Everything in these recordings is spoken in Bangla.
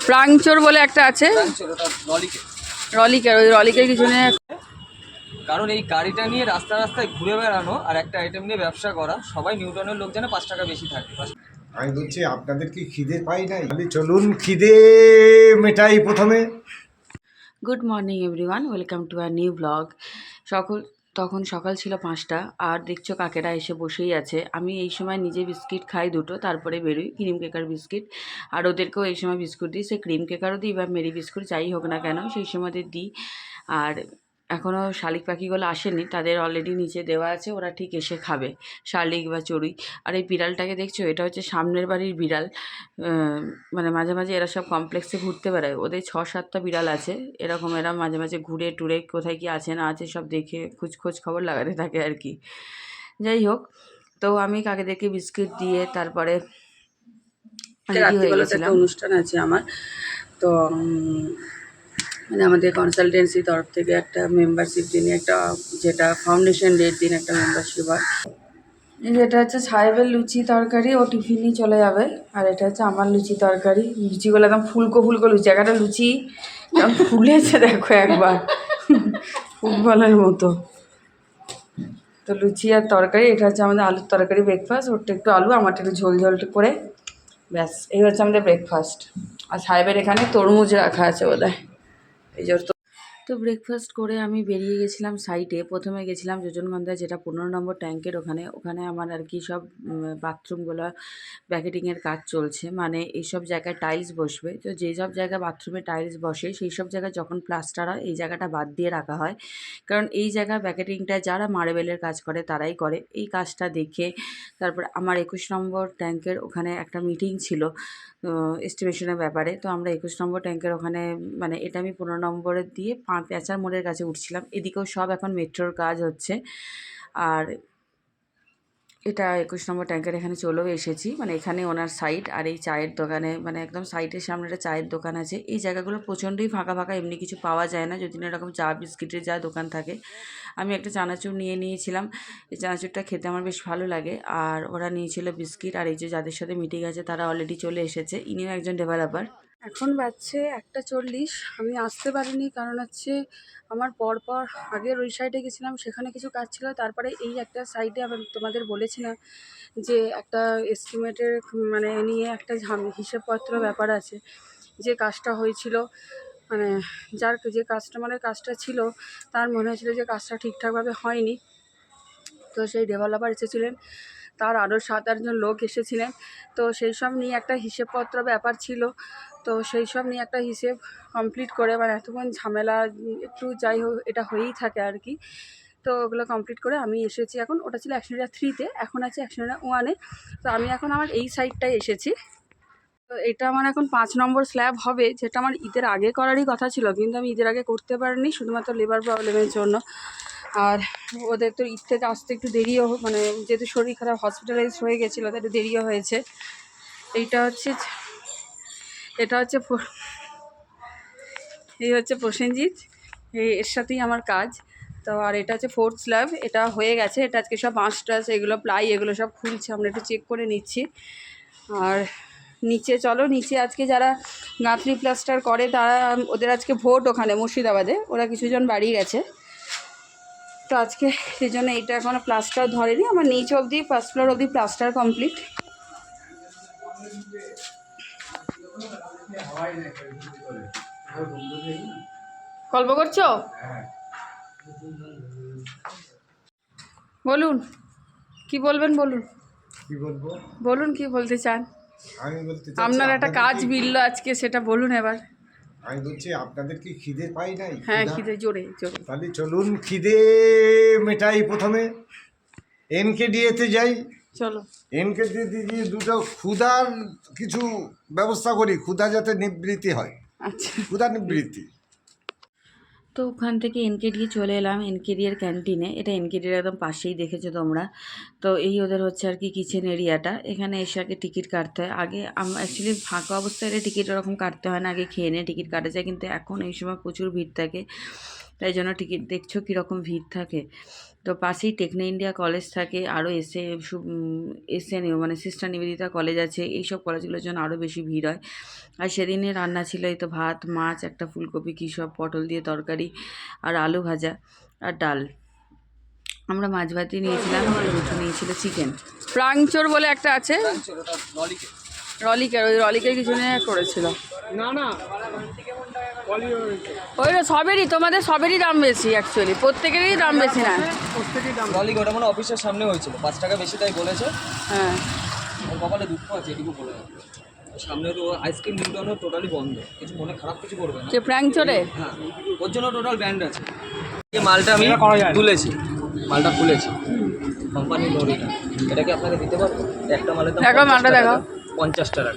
প্রাংচোর বলে একটা আছে, রলিকের, ওই রলিকের কিছু নেই। কারণ এই গাড়িটা নিয়ে রাস্তা রাস্তায় ঘুরে বেড়ানো আর একটা আইটেম নিয়ে ব্যবসা করা, সবাই নিউটনের লোক জানে 5 টাকা বেশি থাকে। আমি বলছি আপনাদের কি খিদে পাই নাই? তাহলে চলুন খিদে মেটাই প্রথমে। Good morning everyone, welcome to our new blog. তখন সকাল ছিল 5টা, আর দেখছো কাকেরা এসে বসেই আছে। আমি এই সময় নিজে বিস্কিট খাই দুটো, তারপরে বেরোই ক্রিম কেকার বিস্কিট, আর ওদেরকেও এই সময় বিস্কুট দিই। সে ক্রিম কেকারও দিই বা মেরি বিস্কুট যাই হোক না কেন, সেই সময় দিই। আর এখনও শালিক পাখিগুলো আসেনি, তাদের অলরেডি নিচে দেওয়া আছে, ওরা ঠিক এসে খাবে, শালিক বা চড়ুই। আর এই বিড়ালটাকে দেখছো, এটা হচ্ছে সামনের বাড়ির বিড়াল। মানে মাঝে মাঝে এরা সব কমপ্লেক্সে ঘুরতে বেড়ায়, ওদের 6-7টা বিড়াল আছে এরকম। এরা মাঝে মাঝে ঘুরে টুরে কোথায় কি আছে না আছে সব দেখে খোঁজ খবর লাগাতে থাকে আর কি। যাই হোক, তো আমি কাকেদেরকে বিস্কিট দিয়ে তারপরে রেডি হয়ে গেছিলাম। অনুষ্ঠান আছে আমার, তো মানে আমাদের কনসালটেন্সির তরফ থেকে একটা মেম্বারশিপ দিনে, একটা যেটা ফাউন্ডেশন ডের দিন একটা মেম্বারশিপ হয়। এটা হচ্ছে সাহেবের লুচি তরকারি, ও টিফিন নিয়ে চলে যাবে। আর এটা হচ্ছে আমার লুচি তরকারি, লুচিগুলো একদম ফুলকো ফুলকো লুচি, একটা লুচি একদম ফুলেছে দেখো একবার, ফুটবলের মতো। তো লুচি আর তরকারি, এটা হচ্ছে আমাদের আলুর তরকারি ব্রেকফাস্ট। ওরটা একটু আলু, আমারটা একটু ঝোল ঝোল করে, ব্যাস এই হচ্ছে আমাদের ব্রেকফাস্ট। আর সাহেবের এখানে তরমুজ রাখা আছে বোধহয়, এই যে। তো ব্রেকফাস্ট করে আমি বেরিয়ে গেছিলাম সাইটে। প্রথমে গেছিলাম যোজনগন্ধায়, যেটা 15 নম্বর ট্যাঙ্কের ওখানে আমার আর কি সব বাথরুমগুলো ব্যাকেটিংয়ের কাজ চলছে। মানে এইসব জায়গায় টাইলস বসবে, তো যেই সব জায়গায় বাথরুমে টাইলস বসে সেই সব জায়গায় যখন প্লাস্টার হয় এই জায়গাটা বাদ দিয়ে রাখা হয়, কারণ এই জায়গার ব্যাকেটিংটা যারা মার্বেলের কাজ করে তারাই করে। এই কাজটা দেখে তারপর আমার 21 নম্বর ট্যাঙ্কের ওখানে একটা মিটিং ছিল এস্টিমেশনের ব্যাপারে। তো আমরা 21 নম্বর ট্যাঙ্কের ওখানে, মানে এটা আমি 15 নম্বরের দিয়ে পেঁচার মোড়ের কাছে উঠছিলাম। এদিকেও সব এখন মেট্রোর কাজ হচ্ছে। আর এটা 21 নম্বর ট্যাঙ্কের এখানে চলেও এসেছি, মানে এখানে ওনার সাইট। আর এই চায়ের দোকানে, মানে একদম সাইটের সামনে একটা চায়ের দোকান আছে। এই জায়গাগুলো প্রচণ্ডই ফাঁকা ফাঁকা, এমনি কিছু পাওয়া যায় না, যদি না এরকম চা বিস্কিটের যা দোকান থাকে। আমি একটা চানাচুর নিয়েছিলাম, এই চানাচুরটা খেতে আমার বেশ ভালো লাগে। আর ওরা নিয়েছিল বিস্কিট। আর এই যে যাদের সাথে মিটিং আছে তারা অলরেডি চলে এসেছে, ইনিও একজন ডেভেলপার। এখন বাজছে 1:40, আমি আসতে পারিনি কারণ হচ্ছে আমার পরপর আগের ওই সাইডে গেছিলাম, সেখানে কিছু কাজ ছিল। তারপরে এই একটা সাইডে আমি তোমাদের বলেছিলাম যে একটা এস্টিমেটের মানে নিয়ে একটা হিসেবপত্র ব্যাপার আছে, যে কাজটা হয়েছিল, মানে যে কাস্টমারের কাজটা ছিল তার মনে হয়েছিল যে কাজটা ঠিকঠাকভাবে হয়নি। তো সেই ডেভেলপার এসেছিলেন, তার আরও 7-8 জন লোক এসেছিলেন। তো সেই সব নিয়ে একটা হিসেবপত্র ব্যাপার ছিল। তো সেই সব নিয়ে একটা হিসেব কমপ্লিট করে, মানে এতক্ষণ ঝামেলা একটু যাই হোক এটা হয়েই থাকে আর কি। তো ওগুলো কমপ্লিট করে আমি এসেছি এখন। ওটা ছিল অ্যাকশনারিয়া 3-তে, এখন আছে অ্যাকশনারিয়া 1-এ। তো আমি এখন আমার এই সাইডটায় এসেছি। তো এটা আমার এখন 5 নম্বর স্ল্যাব হবে, যেটা আমার ঈদের আগে করারই কথা ছিল, কিন্তু আমি ঈদের আগে করতে পারিনি শুধুমাত্র লেবার প্রবলেমের জন্য। আর ওদের তো ঈদ থেকে আসতে একটু দেরিও, মানে যেহেতু শরীর খারাপ হসপিটালাইজ হয়ে গেছিলো তাই একটু দেরিও হয়েছে। এটা হচ্ছে এই হচ্ছে প্রসেনজিৎ, এর সাথেই আমার কাজ। তো আর এটা হচ্ছে 4th স্ল্যাব, এটা হয়ে গেছে। এটা আজকে সব বাঁশ টাস এগুলো প্লাই এগুলো সব খুলছে, আমরা একটু চেক করে নিচ্ছি। আর নিচে চলো, নিচে আজকে যারা গাঁথনি প্লাস্টার করে তারা, ওদের আজকে ভোট ওখানে মুর্শিদাবাদে, ওরা কিছুজন বাড়ি গেছে। তো আজকে সেই জন্য এটা এখনও প্লাস্টার ধরেনি। আমার নিচ অবধি ফার্স্ট ফ্লোর অবধি প্লাস্টার কমপ্লিট। গল্প করছো? বলুন কি বলবেন, বলুন কি বলবো? বলুন কি বলতে চান। আমি বলতে আপনার একটা কাজ মিললো আজকে, সেটা বলুন এবার। আমি বলছি আপনাদের কি খিদে পাই নাই? হ্যাঁ খিদে জোরে জোরে। তাহলে চলুন খিদে মেটাই প্রথমে। এনকেডিএতে যাই, চলো। এনকেডি দিয়ে দুটো ক্ষুধার কিছু ব্যবস্থা করি, ক্ষুধা যাতে নিবৃত্তি হয়, আচ্ছা, ক্ষুধা নিবৃত্তি। তো ওখান থেকে এনকেডি চলে এলাম এনকেডি এর ক্যান্টিনে। এটা এনকেডির একদম পাশেই, দেখেছো তোমরা। তো এই ওদের হচ্ছে আর কি কিচেন এরিয়াটা। এখানে এসে আগে টিকিট কাটতে হয়। আগে অ্যাকচুয়ালি ফাঁকা অবস্থায় এলে টিকিট ওরকম কাটতে হয় না, আগে খেয়ে নিয়ে টিকিট কাটা যায়। কিন্তু এখন এই সময় প্রচুর ভিড় থাকে, তাই জন্য টিকিট দেখছো কীরকম ভিড় থাকে। তো পাশেই টেকনো ইন্ডিয়া কলেজ থাকে, আরও এসএনইউ মানে সিস্টার নিবেদিতা কলেজ আছে, এইসব কলেজগুলোর জন্য আরও বেশি ভিড় হয়। আর সেদিনে রান্না ছিল এই তো ভাত, মাছ, একটা ফুলকপি কী সব পটল দিয়ে তরকারি, আর আলু ভাজা, আর ডাল। আমরা মাছ ভাতি নিয়েছিলাম, আর দুটো নিয়েছিল চিকেন। প্রাংচোর বলে একটা আছে, রলিকের, ওই রলিকের কিছু নিয়ে করেছিল। ওই সবেরই, তোমাদের সবেরই দাম বেশি, অ্যাকচুয়ালি প্রত্যেকেরই দাম বেশি না। ললিক ওটা মানে অফিসের সামনে হয়েছিল, 5 টাকা বেশি তাই বলেছে। হ্যাঁ, ওর কপালে দুঃখ আছে, এটুকু বলে রাখবে। সামনে তো আইসক্রিম নিউটনও টোটালি বন্ধ, কিছু মনে খারাপ কিছু করবে না। যে প্রাংচোরে হ্যাঁ, ওর জন্য টোটাল ব্যান্ড আছে। এই মালটা আমি তুলেছি, মালটা খুলেছি, কোম্পানি লরিটা। এটাকে আপনাকে দিতে পারবো? একটা মালের দাম দেখো, মালটা দেখো। 50 টাকা।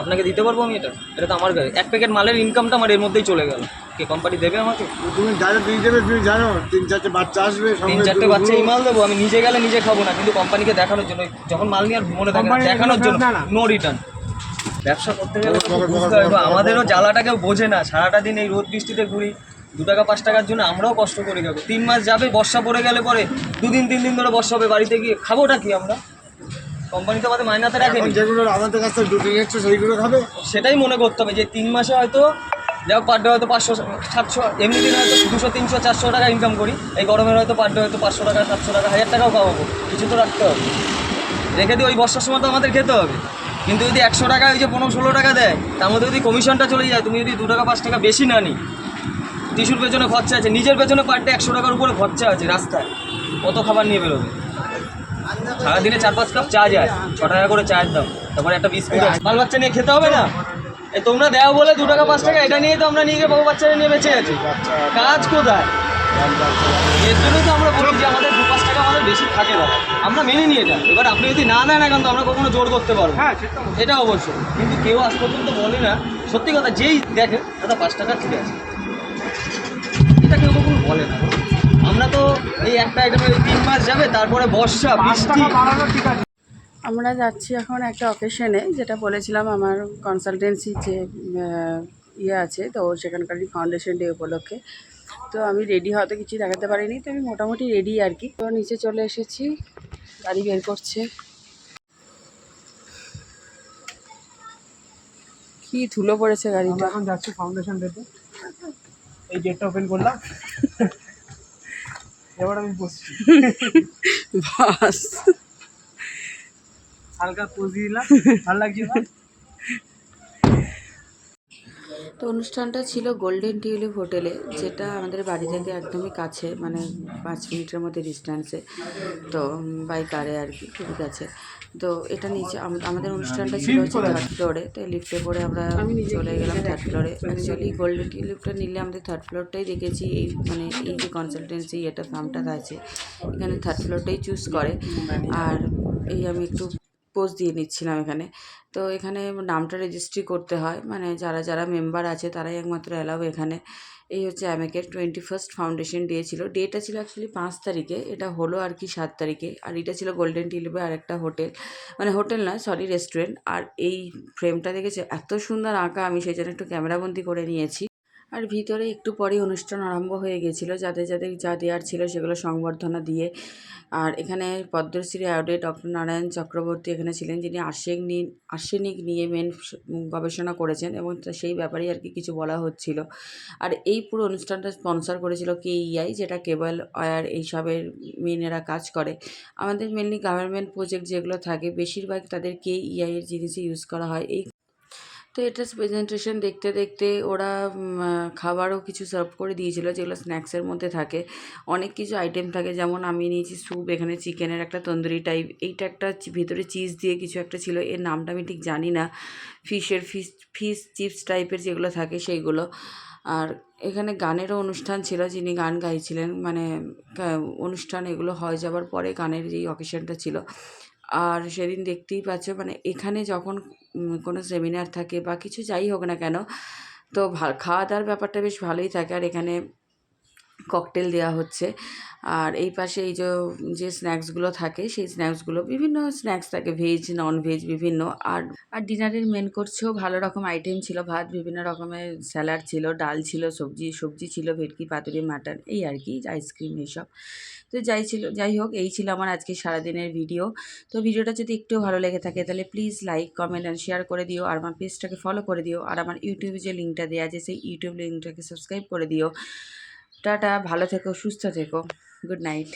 আপনাকে দিতে পারবো আমি? এটা তো আমার গাড়ি, এক প্যাকেট মালের ইনকামটা আমার এর মধ্যেই চলে গেল। কে কোম্পানি দেবে আমাকে? তুমি যারা দিয়ে দেবে তুমি জানো, 3-4টে বাচ্চা আসবে, 3-4টে বাচ্চা এই মাল দেবো? আমি নিজে গেলে নিজে খাবো না, কিন্তু কোম্পানিকে দেখানোর জন্য, যখন মাল নিয়ে আর মনে থাকে না, দেখানোর জন্য নো রিটার্ন। ব্যবসা করতে গেলে তো বুঝতে হবে, আমাদেরও জ্বালাটা কেউ বোঝে না। সারাটা দিন এই রোদ বৃষ্টিতে ঘুরি, 2 টাকা 5 টাকার জন্য আমরাও কষ্ট করে যাবো। 3 মাস যাবে, বর্ষা পড়ে গেলে পরে 2 দিন 3 দিন ধরে বর্ষা হবে, বাড়িতে গিয়ে খাবোটা কি আমরা? কোম্পানি তো আমাদের মাইনাতে রাখেনি। যেগুলো আমাদের কাছ থেকে দুটো নিচ্ছ সেইগুলো খাবে। সেটাই মনে করতে হবে যে 3 মাসে হয়তো যাও পার ডে হয়তো 500-700, এমনি দিনে হয়তো 200-300-400 টাকা ইনকাম করি। এই গরমের হয়তো পার ডে হয়তো 500 টাকা 700 টাকা 1000 টাকাও পাবো, কিছু তো রাখতে হবে। রেখে দিয়ে ওই বর্ষার সময় তো আমাদের খেতে হবে। কিন্তু যদি 100 টাকা ওই যে 15-16 টাকা দেয়, তার মধ্যে যদি কমিশনটা চলে যায়, তুমি যদি 2 টাকা 5 টাকা বেশি না নি, টিস্যুর পেছনে খরচা আছে, নিজের পেছনে পার ডে 100 টাকার উপরে খরচা আছে। রাস্তায় কত খাবার নিয়ে বেরোবে? সারাদিনে 4-5 কাপ চা যায়, 6 টাকা করে চায়ের দাম, তারপরে একটা বিস্কুট আছে। বাল বাচ্চা নিয়ে খেতে হবে না? এই তোমরা দেও বলে 2 টাকা 5 টাকা এটা নিয়েই তো আমরা নিয়ে গিয়ে বাবু বাচ্চারা নিয়ে বেঁচে আছি। কাজ কোথায়? এর জন্যই তো আমরা বলি যে আমাদের 2-5 টাকা আমাদের বেশি থাকে দাদা, আমরা মেনে নিই এটা। এবার আপনি যদি না দেন, এখন তো আমরা কখনো জোর করতে পারবো, এটা অবশ্যই। কিন্তু কেউ আজ পর্যন্ত বলে না, সত্যি কথা, যেই দেখে দাদা 5 টাকা ঠিক আছে, এটা কেউ কখনো বলে না। আমরা তো এই একটা আইটেমে 3 মাস যাবে, তারপরে বর্ষা বৃষ্টি। আমরা যাচ্ছি এখন একটা অকেশনে, যেটা বলেছিলাম আমার কনসালটেন্সি যে ইয়ে আছে, তো সেখানকারই ফাউন্ডেশন ডে উপলক্ষে। তো আমি রেডি হয়তো কিছু দেখাতে পারিনি, তো আমি মোটামুটি রেডি আর কি। তো নিচে চলে এসেছি, গাড়ি বের করছে। কি ধুলো পড়েছে গাড়িটা। এখন যাচ্ছি ফাউন্ডেশন দিতে, এই গেটটা ওপেন করলাম, এবার আমি বসছি, বাস হালকা পোজ দিয়ে দিলাম, ভালো লাগছে না? তো অনুষ্ঠানটা ছিল গোল্ডেন টিউলিপ হোটেলে, যেটা আমাদের বাড়ি থেকে একদমই কাছে, মানে 5 মিনিটের মধ্যে ডিস্ট্যান্সে। তো বাই কারে আর কি, খুবই কাছে। তো এটা নিচে আমাদের অনুষ্ঠানটা ছিল হচ্ছে 3rd ফ্লোরে। তো লিফটে করে আমরা চলে গেলাম 3rd ফ্লোরে। অ্যাকচুয়ালি গোল্ডেন টিউলিপটা নিলে আমাদের 3rd ফ্লোরটাই দেখেছি, এই মানে এই যে কনসালটেন্সি এটা ফার্মটা আছে, এখানে 3rd ফ্লোরটাই চুজ করে। আর এই আমি একটু পোস্ট দিয়ে নিচ্ছিলাম এখানে। তো এখানে নামটা রেজিস্ট্রি করতে হয়, মানে যারা যারা মেম্বার আছে তারাই একমাত্র অ্যালাউ এখানে। এই হচ্ছে অ্যামেকের 21st ফাউন্ডেশন ডে ছিল। ডেটা ছিল অ্যাকচুয়ালি 5 তারিখে, এটা হলো আর কি 7 তারিখে। আর এটা ছিল গোল্ডেন টিউলিপে আরেকটা হোটেল, মানে হোটেল নয় সরি, রেস্টুরেন্ট। আর এই ফ্রেমটা দেখেছে এত সুন্দর আঁকা, আমি সেই জন্য একটু ক্যামেরাবন্দি করে নিয়েছি। আর ভিতরে একটু পরেই অনুষ্ঠান আরম্ভ হয়ে গেছিলো, যাদের যাদের যা দেওয়ার ছিল সেগুলো সংবর্ধনা দিয়ে। আর এখানে পদ্মশ্রী অ্যাওয়ার্ডে ডক্টর নারায়ণ চক্রবর্তী এখানে ছিলেন, যিনি আর্সেনিক নিয়ে মেন গবেষণা করেছেন, এবং সেই ব্যাপারেই আর কি কিছু বলা হচ্ছিল। আর এই পুরো অনুষ্ঠানটা স্পন্সর করেছিল KEI, যেটা কেবল ওয়্যার এইসবের মেনেরা কাজ করে। আমাদের মেনলি গভর্নমেন্ট প্রজেক্ট যেগুলো থাকে বেশিরভাগ তাদের KEI এর জিনিসই ইউজ করা হয়। এই তো এটা প্রেজেন্টেশন দেখতে দেখতে ওরা খাবারও কিছু সার্ভ করে দিয়েছিল, যেগুলো স্ন্যাক্সের মধ্যে থাকে। অনেক কিছু আইটেম থাকে, যেমন আমি নিয়েছি স্যুপ, এখানে চিকেনের একটা তন্দুরি টাইপ, এইটা একটা ভিতরে চিজ দিয়ে কিছু একটা ছিল, এর নামটা আমি ঠিক জানি না। ফিশ চিপস টাইপের যেগুলো থাকে সেইগুলো। আর এখানে গানেরও অনুষ্ঠান ছিল, যিনি গান গাইছিলেন, মানে অনুষ্ঠান এগুলো হয়ে যাবার পরে গানের যেই অকেশনটা ছিল। আর সেদিন দেখতেই পাচ্ছ, মানে এখানে যখন কোনো সেমিনার থাকে বা কিছু যাই হোক না কেন, তো খাওয়া দাওয়ার ব্যাপারটা বেশ ভালোই থাকে। আর এখানে ককটেল দেওয়া হচ্ছে। আর এই পাশে এই যে স্ন্যাক্সগুলো থাকে সেই স্ন্যাক্সগুলো বিভিন্ন স্ন্যাক্স থাকে, ভেজ নন ভেজ বিভিন্ন। আর ডিনারের মেন কোর্সেও ভালো রকম আইটেম ছিল, ভাত, বিভিন্ন রকমের স্যালাড ছিল, ডাল ছিল, সবজি ছিল, ভেটকি, পাতুরি, মাটন, এই আর কি, আইসক্রিম, এইসব। তো যাই হোক, এই ছিল আমার আজকে সারাদিনের ভিডিও। তো ভিডিওটা যদি একটু ভালো লেগে থাকে তাহলে please like, comment and share করে দিও। আর আমার পেজটাকে ফলো করে দিও। আর আমার ইউটিউবে যে লিঙ্কটা দেওয়া আছে সেই ইউটিউব লিঙ্কটাকে সাবস্ক্রাইব করে দিও। টাটা, ভালো থেকো, সুস্থ থেকো, গুড নাইট।